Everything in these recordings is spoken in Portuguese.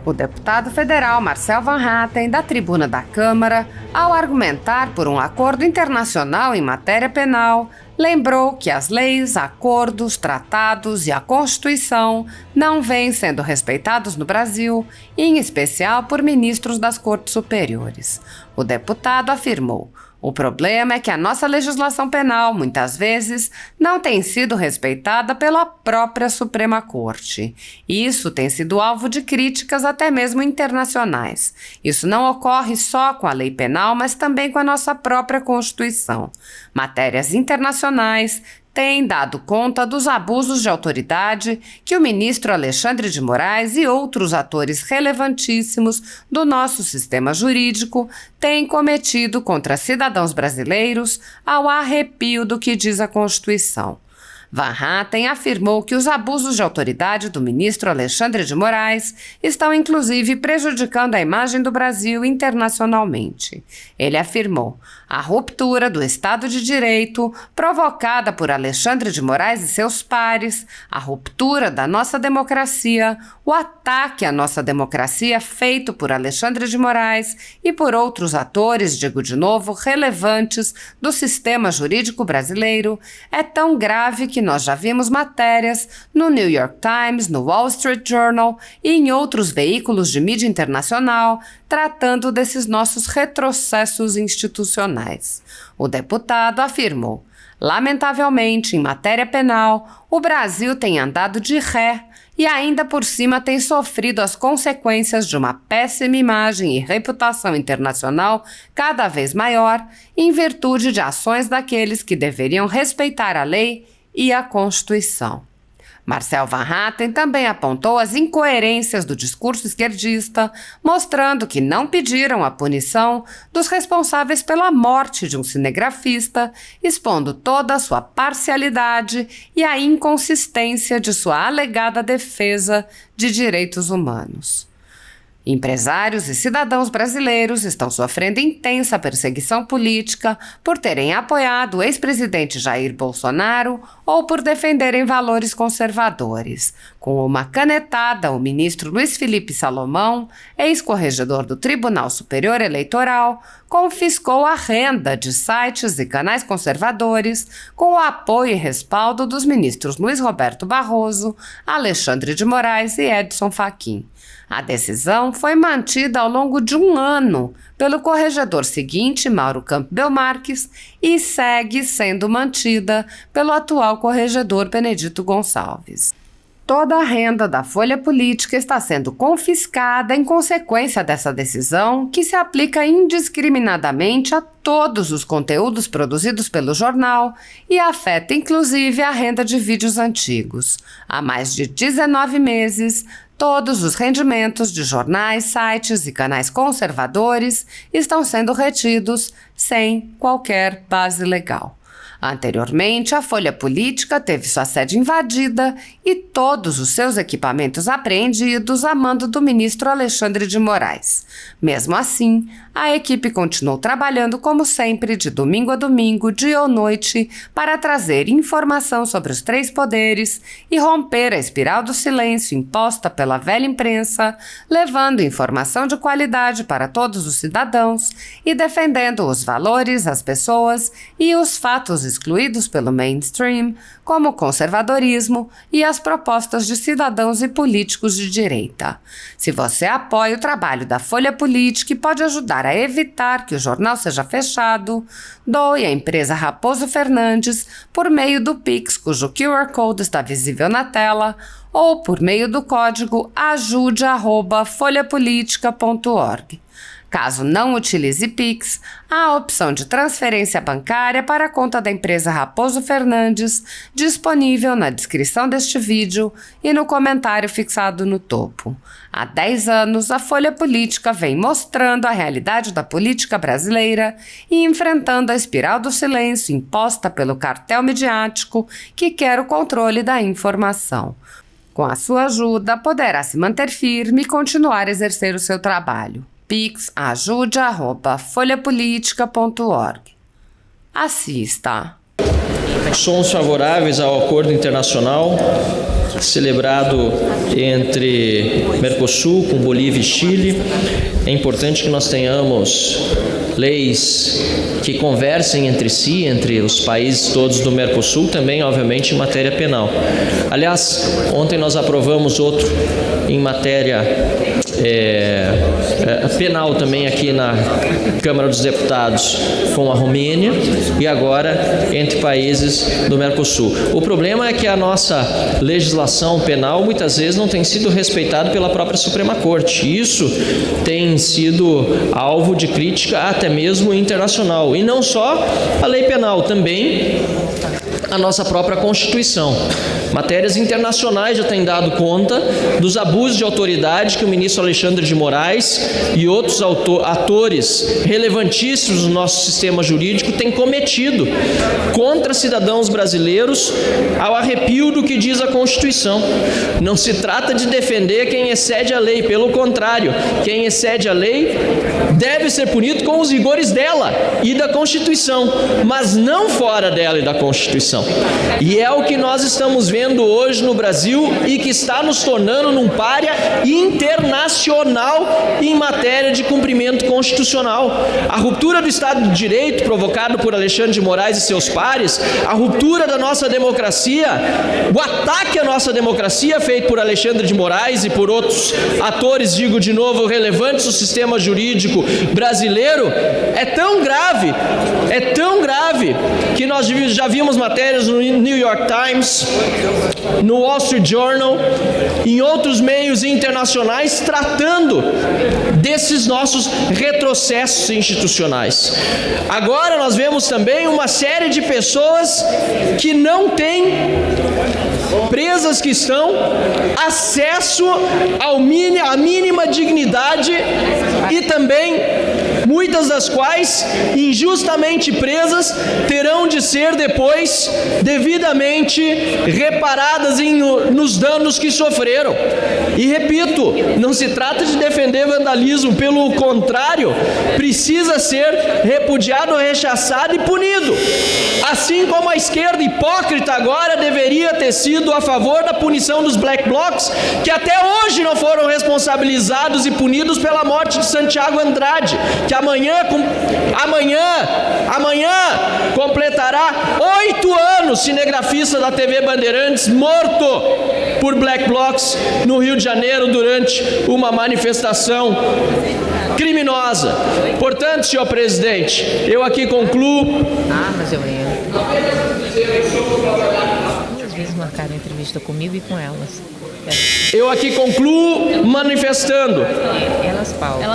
O deputado federal Marcel Van Hatten, da tribuna da Câmara, ao argumentar por um acordo internacional em matéria penal, lembrou que as leis, acordos, tratados e a Constituição não vêm sendo respeitados no Brasil, em especial por ministros das Cortes Superiores. O deputado afirmou: o problema é que a nossa legislação penal, muitas vezes, não tem sido respeitada pela própria Suprema Corte. Isso tem sido alvo de críticas até mesmo internacionais. Isso não ocorre só com a lei penal, mas também com a nossa própria Constituição. Matérias internacionais têm dado conta dos abusos de autoridade que o ministro Alexandre de Moraes e outros atores relevantíssimos do nosso sistema jurídico têm cometido contra cidadãos brasileiros, ao arrepio do que diz a Constituição. Van Hatten afirmou que os abusos de autoridade do ministro Alexandre de Moraes estão inclusive prejudicando a imagem do Brasil internacionalmente. Ele afirmou: a ruptura do Estado de Direito provocada por Alexandre de Moraes e seus pares, a ruptura da nossa democracia, o ataque à nossa democracia feito por Alexandre de Moraes e por outros atores, digo de novo, relevantes do sistema jurídico brasileiro, é tão grave que nós já vimos matérias no New York Times, no Wall Street Journal e em outros veículos de mídia internacional tratando desses nossos retrocessos institucionais. O deputado afirmou: lamentavelmente, em matéria penal, o Brasil tem andado de ré e ainda por cima tem sofrido as consequências de uma péssima imagem e reputação internacional cada vez maior em virtude de ações daqueles que deveriam respeitar a lei e a Constituição. Marcel Van Hatten também apontou as incoerências do discurso esquerdista, mostrando que não pediram a punição dos responsáveis pela morte de um cinegrafista, expondo toda a sua parcialidade e a inconsistência de sua alegada defesa de direitos humanos. Empresários e cidadãos brasileiros estão sofrendo intensa perseguição política por terem apoiado o ex-presidente Jair Bolsonaro ou por defenderem valores conservadores. Com uma canetada, o ministro Luiz Felipe Salomão, ex-corregedor do Tribunal Superior Eleitoral, confiscou a renda de sites e canais conservadores com o apoio e respaldo dos ministros Luiz Roberto Barroso, Alexandre de Moraes e Edson Fachin. A decisão foi mantida ao longo de um ano pelo corregedor seguinte, Mauro Campbell Marques, e segue sendo mantida pelo atual corregedor Benedito Gonçalves. Toda a renda da Folha Política está sendo confiscada em consequência dessa decisão, que se aplica indiscriminadamente a todos os conteúdos produzidos pelo jornal e afeta inclusive a renda de vídeos antigos. Há mais de 19 meses, todos os rendimentos de jornais, sites e canais conservadores estão sendo retidos sem qualquer base legal. Anteriormente, a Folha Política teve sua sede invadida e todos os seus equipamentos apreendidos a mando do ministro Alexandre de Moraes. Mesmo assim, a equipe continuou trabalhando como sempre, de domingo a domingo, dia ou noite, para trazer informação sobre os três poderes e romper a espiral do silêncio imposta pela velha imprensa, levando informação de qualidade para todos os cidadãos e defendendo os valores, as pessoas e os fatos excluídos pelo mainstream, como o conservadorismo e as propostas de cidadãos e políticos de direita. Se você apoia o trabalho da Folha Política e pode ajudar a evitar que o jornal seja fechado, doe à empresa Raposo Fernandes por meio do Pix, cujo QR Code está visível na tela, ou por meio do código ajude@folhapolitica.org. Caso não utilize Pix, há a opção de transferência bancária para a conta da empresa Raposo Fernandes, disponível na descrição deste vídeo e no comentário fixado no topo. Há 10 anos, a Folha Política vem mostrando a realidade da política brasileira e enfrentando a espiral do silêncio imposta pelo cartel midiático que quer o controle da informação. Com a sua ajuda, poderá se manter firme e continuar a exercer o seu trabalho. pix@ajude@folhapolitica.org. Assista! Somos favoráveis ao acordo internacional celebrado entre Mercosul com Bolívia e Chile. É importante que nós tenhamos leis que conversem entre si, entre os países todos do Mercosul, também, obviamente, em matéria penal. Aliás, ontem nós aprovamos outro em matéria penal também aqui na Câmara dos Deputados com a Romênia e agora entre países do Mercosul. O problema é que a nossa legislação penal muitas vezes não tem sido respeitada pela própria Suprema Corte. Isso tem sido alvo de crítica até mesmo internacional. E não só a lei penal, também a nossa própria Constituição. Matérias internacionais já têm dado conta dos abusos de autoridade que o ministro Alexandre de Moraes e outros atores relevantíssimos do nosso sistema jurídico têm cometido contra cidadãos brasileiros ao arrepio do que diz a Constituição. Não se trata de defender quem excede a lei, pelo contrário, quem excede a lei deve ser punido com os rigores dela e da Constituição, mas não fora dela e da Constituição. E é o que nós estamos vendo hoje no Brasil e que está nos tornando num pária internacional em matéria de cumprimento constitucional. A ruptura do Estado de Direito provocado por Alexandre de Moraes e seus pares, a ruptura da nossa democracia, o ataque à nossa democracia feito por Alexandre de Moraes e por outros atores, digo de novo, relevantes do sistema jurídico brasileiro, é tão grave que nós já vimos matérias no New York Times, no Wall Street Journal, em outros meios internacionais tratando desses nossos retrocessos institucionais. Agora nós vemos também uma série de pessoas que não têm, presas que estão, acesso à mínima dignidade e também muitas das quais, injustamente presas, terão de ser depois devidamente reparadas nos danos que sofreram. E repito, não se trata de defender vandalismo, pelo contrário, precisa ser repudiado, rechaçado e punido. Assim como a esquerda hipócrita agora deveria ter sido a favor da punição dos Black Blocs, que até hoje não foram responsabilizados e punidos pela morte de Santiago Andrade, que amanhã completará 8 anos, cinegrafista da TV Bandeirantes, morto por Black Blocs no Rio de Janeiro durante uma manifestação criminosa. Portanto, senhor presidente, eu aqui concluo. Mas eu ia. Duas vezes marcaram entrevista comigo e com elas. Eu aqui concluo manifestando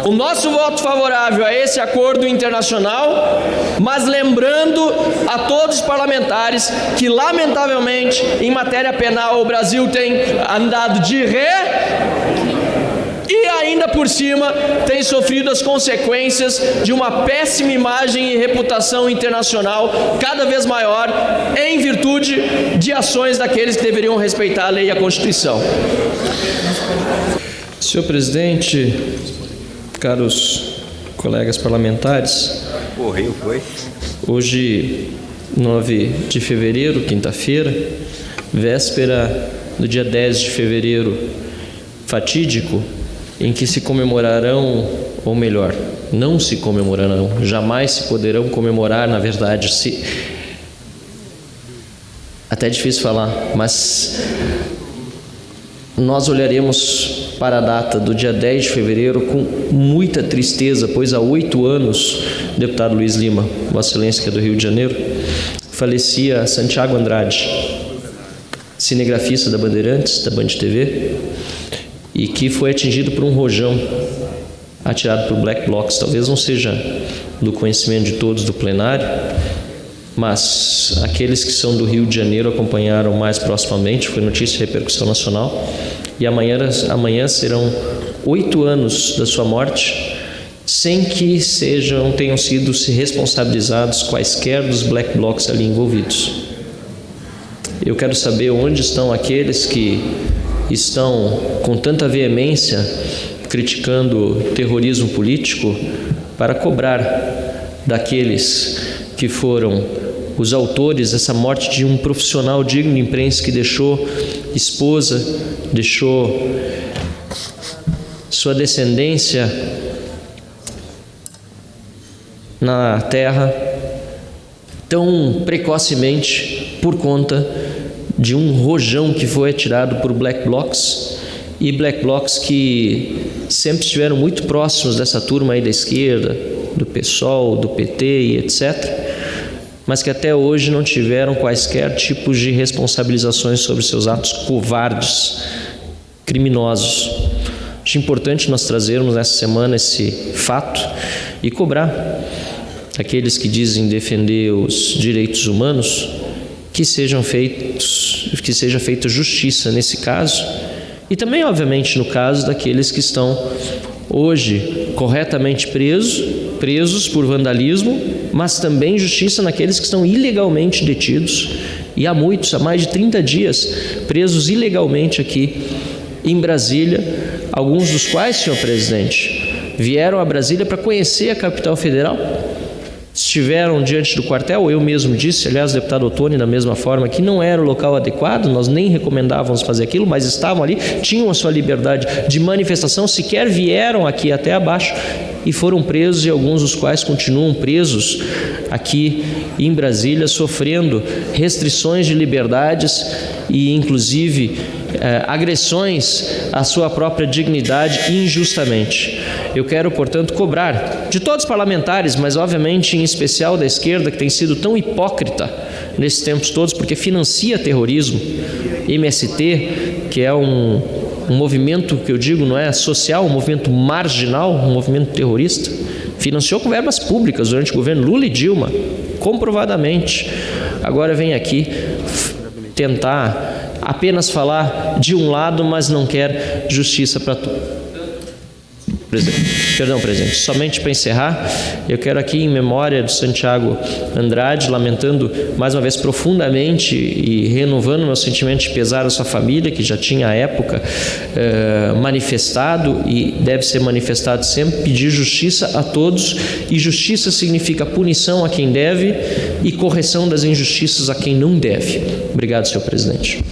o nosso voto favorável a esse acordo internacional, mas lembrando a todos os parlamentares que, lamentavelmente, em matéria penal, o Brasil tem andado de ré e ainda por cima tem sofrido as consequências de uma péssima imagem e reputação internacional cada vez maior em virtude de ações daqueles que deveriam respeitar a lei e a Constituição. Senhor presidente, caros colegas parlamentares, hoje, 9 de fevereiro, quinta-feira, véspera do dia 10 de fevereiro, fatídico, em que se comemorarão, ou melhor, não se comemorarão, jamais se poderão comemorar, na verdade, até é difícil falar, mas nós olharemos para a data do dia 10 de fevereiro com muita tristeza, pois há 8 anos, o deputado Luiz Lima, Vossa Excelência, que é do Rio de Janeiro, falecia Santiago Andrade, cinegrafista da Bandeirantes, da Band TV, e que foi atingido por um rojão atirado por Black Blocs. Talvez não seja do conhecimento de todos do plenário, mas aqueles que são do Rio de Janeiro acompanharam mais proximamente, foi notícia de repercussão nacional, e amanhã serão 8 anos da sua morte, sem que tenham sido responsabilizados quaisquer dos Black Blocs ali envolvidos. Eu quero saber onde estão aqueles que estão com tanta veemência criticando terrorismo político para cobrar daqueles que foram os autores dessa morte de um profissional digno de imprensa que deixou esposa, deixou sua descendência na terra tão precocemente por conta de um rojão que foi atirado por Black Blocs, e Black Blocs que sempre estiveram muito próximos dessa turma aí da esquerda, do PSOL, do PT e etc., mas que até hoje não tiveram quaisquer tipos de responsabilizações sobre seus atos covardes, criminosos. Acho importante nós trazermos nessa semana esse fato e cobrar aqueles que dizem defender os direitos humanos que seja feita justiça nesse caso, e também, obviamente, no caso daqueles que estão hoje corretamente presos por vandalismo, mas também justiça naqueles que estão ilegalmente detidos, e há muitos, há mais de 30 dias, presos ilegalmente aqui em Brasília, alguns dos quais, senhor presidente, vieram a Brasília para conhecer a capital federal, estiveram diante do quartel. Eu mesmo disse, aliás, o deputado Ottoni da mesma forma, que não era o local adequado, nós nem recomendávamos fazer aquilo, mas estavam ali, tinham a sua liberdade de manifestação, sequer vieram aqui até abaixo e foram presos, e alguns dos quais continuam presos aqui em Brasília, sofrendo restrições de liberdades e inclusive agressões à sua própria dignidade injustamente. Eu quero, portanto, cobrar de todos os parlamentares, mas obviamente em especial da esquerda, que tem sido tão hipócrita nesses tempos todos, porque financia terrorismo. MST, que é um movimento que eu digo não é social, um movimento marginal, um movimento terrorista, financiou com verbas públicas durante o governo Lula e Dilma, comprovadamente. Agora vem aqui tentar apenas falar de um lado, mas não quer justiça para todos. Perdão, presidente, somente para encerrar, eu quero aqui, em memória de Santiago Andrade, lamentando mais uma vez profundamente e renovando meu sentimento de pesar à sua família, que já tinha à época manifestado e deve ser manifestado sempre, pedir justiça a todos, e justiça significa punição a quem deve e correção das injustiças a quem não deve. Obrigado, senhor presidente.